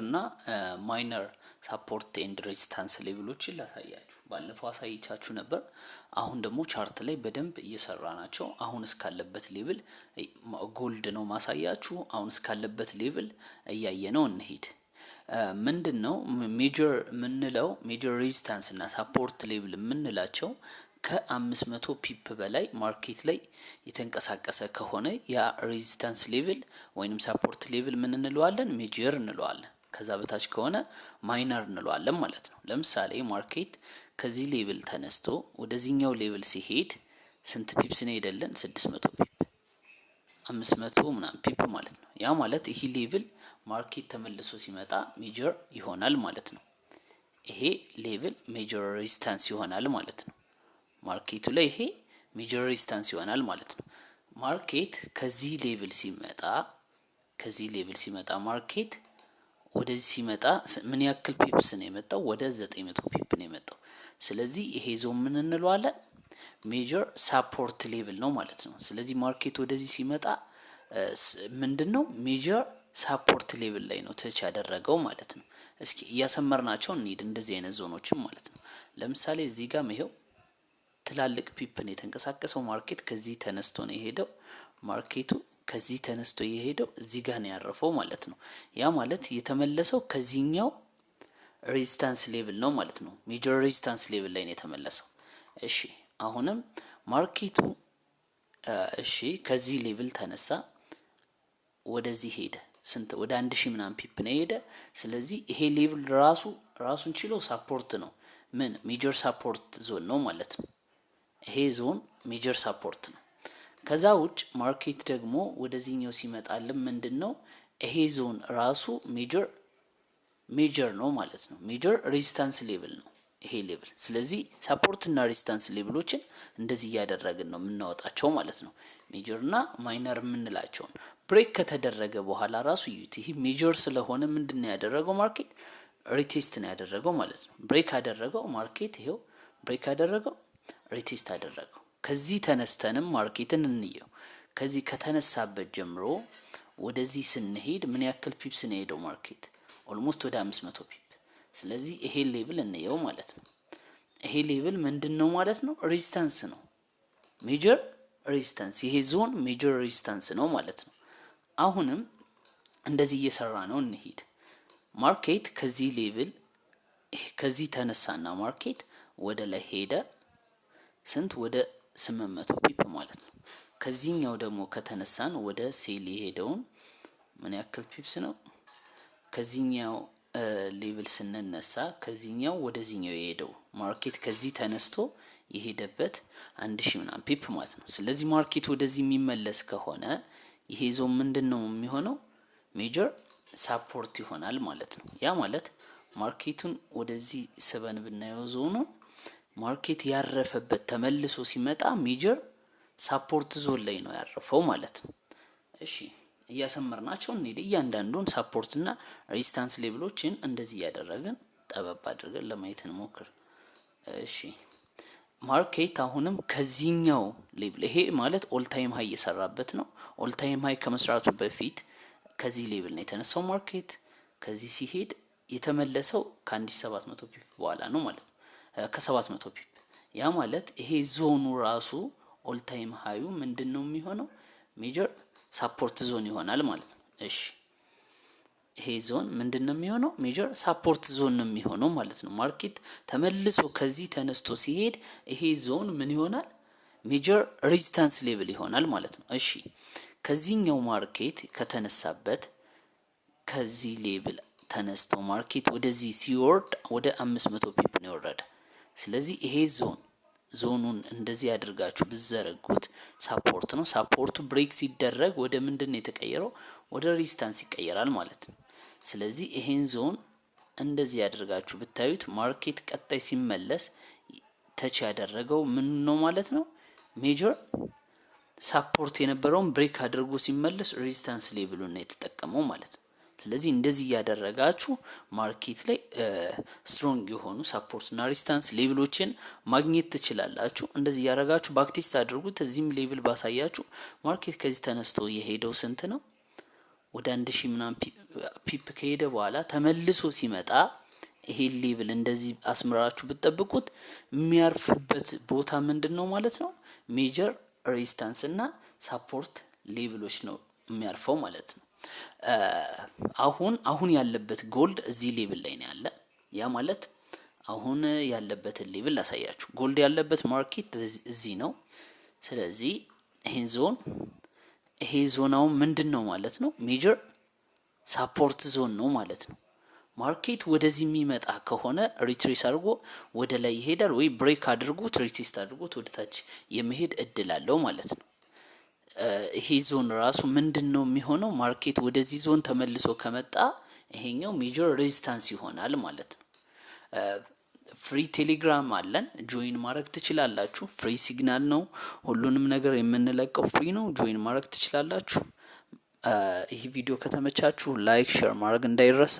እና ማይነር ሳፖርት ኤንድ ሬዚስታንስ ሌቭሎችን ላሳያችሁ። ባለፈው አሳይቻችሁ ነበር። አሁን ደግሞ ቻርት ላይ በደንብ እየሰራ ናቸው። አሁን እስካለበት ሌቭል ጎልድ ነው ማሳያችሁ። አሁን እስካለበት ሌቭል እያየነው እንሂድ። ምንድነው ሜጀር ምንለው? ሜጀር ሬዚስታንስ እና ሳፖርት ሌቭል ምንላቸው ከ500 ፒፕ በላይ ማርኬት ላይ የተንቀሳቀሰ ከሆነ ያ ሬዚስታንስ ሌቭል ወይንም ሳፖርት ሌቭል ምን እንለዋለን? ሜጀር እንለዋለን። ከዛ በታች ከሆነ ማይነር እንለዋለን ማለት ነው። ለምሳሌ ማርኬት ከዚህ ሌቭል ተነስቶ ወደዚህኛው ሌቭል ሲሄድ ስንት ፒፕስ ነው ሄደልን? 600 ፒፕ 500 ምናምን ፒፕ ማለት ነው። ያ ማለት ይሄ ሌቭል ማርኬት ተመልሶ ሲመጣ ሜጀር ይሆናል ማለት ነው። ይሄ ሌቭል ሜጀር ሬዚስታንስ ይሆናል ማለት ነው። ማርኬቱ ላይ ይሄ ሜጀር ሬዚስታንስ ይሆናል ማለት ነው። ማርኬት ከዚህ ሌቭል ሲመጣ ማርኬት ወደዚህ ሲመጣ ምን ያክል ፒፕስ ነው የመጣው? ወደ 900 ፒፕ ነው የመጣው። ስለዚህ ይሄ ዞን ምን እንለዋለን? ሜጀር ሳፖርት ሌቭል ነው ማለት ነው። ስለዚህ ማርኬት ወደዚህ ሲመጣ ምንድነው ሜጀር ሳፖርት ሌቭል ላይ ነው ተች ያደረገው ማለት ነው። እስኪ እያሰመርናቸው እንሂድ እንደዚህ አይነት ዞኖችም ማለት ነው። ለምሳሌ እዚህ ጋር ይሄው ትላልቅ ፒፕ ነው የተንቀሳቀሰው። ማርኬት ከዚህ ተነስቶ ነው የሄደው። ማርኬቱ ከዚህ ተነስቶ የሄደው እዚህ ጋር ነው ያረፈው ማለት ነው። ያ ማለት የተመለሰው ከዚህኛው ሬዚስታንስ ሌቭል ነው ማለት ነው። ሜጀር ሬዚስታንስ ሌቭል ላይ ነው የተመለሰው። እሺ አሁንም ማርኬቱ ከዚህ ሌቭል ተነሳ ወደዚህ ሄደ። ስንት? ወደ 1000 ምናምን ፒፕ ነው ሄደ። ስለዚህ ይሄ ሌቭል ራሱን ችሎ ሳፖርት ነው። ምን ሜጀር ሳፖርት ዞን ነው ማለት ነው። ይሄ ዞን ሜጀር ሳፖርት ነው። ከዛ ውጭ ማርኬት ደግሞ ወደዚህኛው ሲመጣልን ምንድነው ይሄ ዞን ራሱ ሜጀር ነው ማለት ነው። ሜጀር ሬዚስታንስ ሌቭል ነው ይሄ ሌቭል። ስለዚህ ሳፖርት እና ሬዚስታንስ ሌቭሎችን እንደዚህ እያደረግን ነው የምናወጣቸው ማለት ነው። ሜጀር እና ማይነር የምንላቸውን ብሬክ ከተደረገ በኋላ ራሱ እዩት። ይሄ ሜጀር ስለሆነ ምንድነው ያደረገው? ማርኬት ሪቴስት ነው ያደረገው ማለት ነው። ብሬክ አደረገው ማርኬት። ይሄው ብሬክ አደረገው፣ ሪቴስት አደረገው። ከዚህ ተነስተንም ማርኬትን እንየው። ከዚህ ከተነሳበት ጀምሮ ወደዚህ ስንሄድ ምን ያክል ፒፕስ ነው ሄደው? ማርኬት ኦልሞስት ወደ 500 ፒፕ። ስለዚህ ይሄ ሌቭል እንየው ማለት ነው። ይሄ ሌቭል ምንድነው ማለት ነው? ሬዚስታንስ ነው። ሜጀር ሬዚስታንስ። ይሄ ዞን ሜጀር ሬዚስታንስ ነው ማለት ነው። አሁንም እንደዚህ እየሰራ ነው እንሂድ። ማርኬት ከዚህ ሌቭል ከዚህ ተነሳና ማርኬት ወደ ላይ ሄደ። ስንት? ወደ 800 ፒፕ ማለት ነው። ከዚህኛው ደግሞ ከተነሳን ወደ ሴል የሄደውን ምን ያክል ፒፕስ ነው? ከዚህኛው ሌቭል ስንነሳ ከዚህኛው ወደዚህኛው የሄደው ማርኬት ከዚህ ተነስቶ የሄደበት 1000 ምናምን ፒፕ ማለት ነው። ስለዚህ ማርኬት ወደዚህ የሚመለስ ከሆነ ይሄ ዞን ምንድነው የሚሆነው? ሜጀር ሳፖርት ይሆናል ማለት ነው። ያ ማለት ማርኬቱን ወደዚህ ስበን ብናየው ዞኑ ማርኬት ያረፈበት ተመልሶ ሲመጣ ሜጀር ሳፖርት ዞን ላይ ነው ያረፈው ማለት ነው። እሺ እያሰመርናቸው እንሂድ። እያንዳንዱን ሳፖርት እና ሬዚስታንስ ሌቭሎችን እንደዚህ እያደረግን ጠበብ አድርገን ለማየት እንሞክር። እሺ ማርኬት አሁንም ከዚህኛው ሌቭል ይሄ ማለት ኦል ታይም ሃይ እየሰራበት ነው። ኦል ታይም ሃይ ከመስራቱ በፊት ከዚህ ሌቭል ነው የተነሳው። ማርኬት ከዚህ ሲሄድ የተመለሰው ከ1700 ፒፕ በኋላ ነው ማለት ነው። ከ700 ፒፕ። ያ ማለት ይሄ ዞኑ ራሱ ኦል ታይም ሃዩ ምንድነው የሚሆነው? ሜጀር ሳፖርት ዞን ይሆናል ማለት ነው። እሺ ይሄ ዞን ምንድነው የሚሆነው? ሜጀር ሳፖርት ዞን ነው የሚሆነው ማለት ነው። ማርኬት ተመልሶ ከዚህ ተነስቶ ሲሄድ ይሄ ዞን ምን ይሆናል? ሜጀር ሬዚስታንስ ሌቭል ይሆናል ማለት ነው። እሺ ከዚህኛው ማርኬት ከተነሳበት ከዚህ ሌቭል ተነስቶ ማርኬት ወደዚህ ሲወርድ ወደ 500 ፒፕ ነው የወረደ። ስለዚህ ይሄ ዞኑን እንደዚህ ያድርጋችሁ ብዘረጉት ሳፖርት ነው። ሳፖርቱ ብሬክ ሲደረግ ወደ ምንድነው የተቀየረው? ወደ ሬዚስታንስ ይቀየራል ማለት ነው። ስለዚህ ይሄን ዞን እንደዚህ ያድርጋችሁ ብታዩት ማርኬት ቀጣይ ሲመለስ ተች ያደረገው ምን ነው ማለት ነው? ሜጀር ሳፖርት የነበረውን ብሬክ አድርጎ ሲመለስ ሬዚስታንስ ሌቭሉን ነው የተጠቀመው ማለት ነው። ስለዚህ እንደዚህ ያደረጋችሁ ማርኬት ላይ ስትሮንግ የሆኑ ሳፖርት እና ሬዚስታንስ ሌቭሎችን ማግኘት ትችላላችሁ። እንደዚህ ያደረጋችሁ ባክቴስት አድርጉት። እዚህም ሌቭል ባሳያችሁ ማርኬት ከዚህ ተነስቶ የሄደው ስንት ነው? ወደ 1000 ምናምን ፒፕ ከሄደ በኋላ ተመልሶ ሲመጣ ይሄ ሌቭል እንደዚህ አስምራችሁ ብትጠብቁት የሚያርፍበት ቦታ ምንድነው ማለት ነው? ሜጀር ሬዚስታንስ እና ሳፖርት ሌቭሎች ነው የሚያርፈው ማለት ነው። አሁን ያለበት ጎልድ እዚህ ሌቭል ላይ ነው ያለ። ያ ማለት አሁን ያለበትን ሌቭል ላሳያችሁ። ጎልድ ያለበት ማርኬት እዚህ ነው። ስለዚህ ይሄ ዞናው ምንድነው ማለት ነው? ሜጀር ሳፖርት ዞን ነው ማለት ነው። ማርኬት ወደዚህ የሚመጣ ከሆነ ሪትሬስ አድርጎ ወደ ላይ ይሄዳል፣ ወይ ብሬክ አድርጎት ሪቴስት አድርጎት ወደ ታች የመሄድ እድል አለው ማለት ነው። ይሄ ዞን ራሱ ምንድነው የሚሆነው? ማርኬት ወደዚህ ዞን ተመልሶ ከመጣ ይሄኛው ሜጀር ሬዚስታንስ ይሆናል ማለት ነው። ፍሪ ቴሌግራም አለን፣ ጆይን ማድረግ ትችላላችሁ። ፍሪ ሲግናል ነው፣ ሁሉንም ነገር የምንለቀው ፍሪ ነው። ጆይን ማድረግ ትችላላችሁ። ይህ ቪዲዮ ከተመቻችሁ ላይክ፣ ሼር ማድረግ እንዳይረሳ።